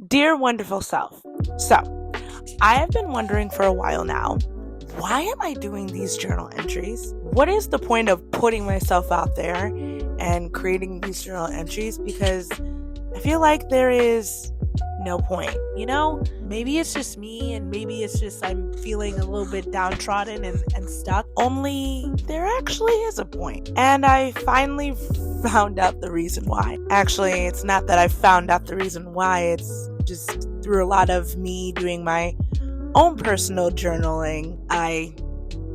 Dear wonderful self, so I have been wondering for a while now, why am I doing these journal entries? What is the point of putting myself out there and creating these journal entries? Because I feel like there is no point, Maybe it's just me, and maybe it's just I'm feeling a little bit downtrodden and stuck. Only there actually is a point. And I finally found out the reason why. Actually, it's not that I found out the reason why, it's just through a lot of me doing my own personal journaling, I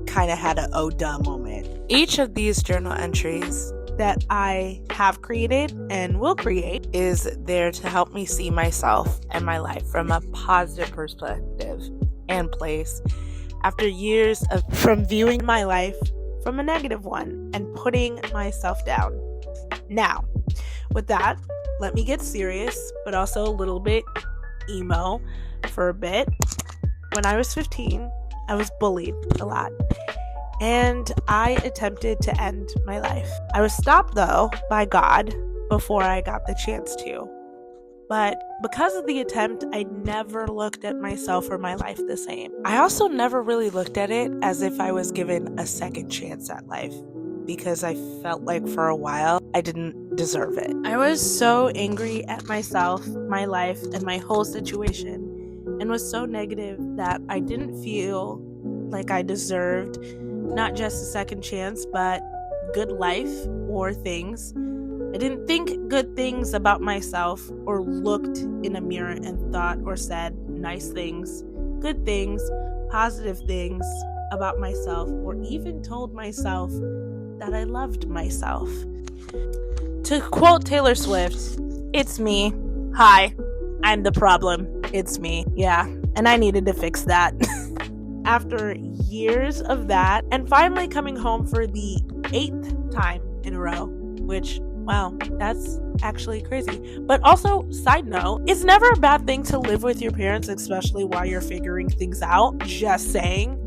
kind of had an oh duh moment. Each of these journal entries that I have created and will create is there to help me see myself and my life from a positive perspective and place after years of from viewing my life from a negative one and putting myself down. Now, with that, let me get serious, but also a little bit emo for a bit. When I was 15, I was bullied a lot. And I attempted to end my life. I was stopped, though, by God before I got the chance to. But because of the attempt, I never looked at myself or my life the same. I also never really looked at it as if I was given a second chance at life, because I felt like for a while I didn't deserve it. I was so angry at myself, my life, and my whole situation, and was so negative that I didn't feel like I deserved not just a second chance, but good life or things. I didn't think good things about myself, or looked in a mirror and thought or said nice things, good things, positive things about myself, or even told myself that I loved myself. To quote Taylor Swift, "It's me. Hi, I'm the problem. It's me." Yeah, and I needed to fix that. After years of that, and finally coming home for the 8th time in a row, which, wow, that's actually crazy. But also, side note, it's never a bad thing to live with your parents, especially while you're figuring things out. Just saying.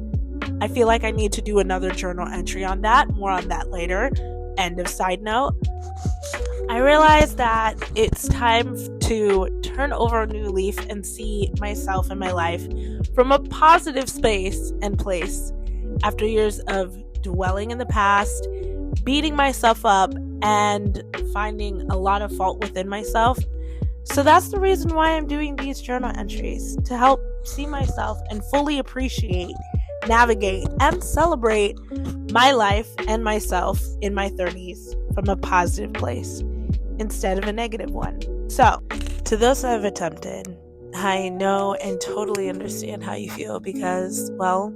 I feel like I need to do another journal entry on that. More on that later. End of side note. I realized that it's time to turn over a new leaf and see myself and my life from a positive space and place after years of dwelling in the past, beating myself up, and finding a lot of fault within myself. So that's the reason why I'm doing these journal entries, to help see myself and fully appreciate, navigate, and celebrate my life and myself in my 30s from a positive place instead of a negative one. So, to those that have attempted, I know and totally understand how you feel, because, well,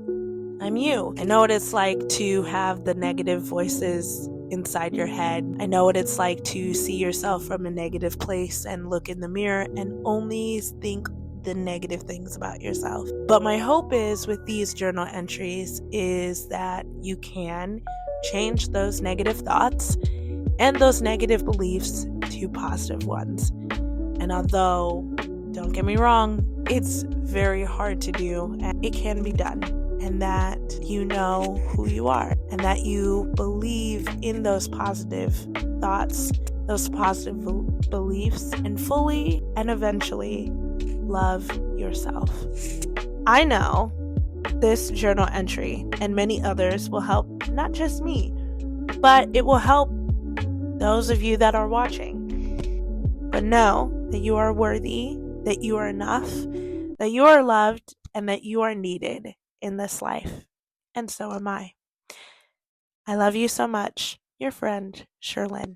I'm you. I know what it's like to have the negative voices inside your head. I know what it's like to see yourself from a negative place and look in the mirror and only think the negative things about yourself. But my hope is with these journal entries is that you can change those negative thoughts and those negative beliefs to positive ones. And although, don't get me wrong, it's very hard to do, and it can be done. And that you know who you are, and that you believe in those positive thoughts, those positive beliefs, and fully and eventually love yourself. I know this journal entry and many others will help not just me, but it will help those of you that are watching. But know that you are worthy, that you are enough, that you are loved, and that you are needed in this life. And so am I. I love you so much. Your friend, Sherlynn.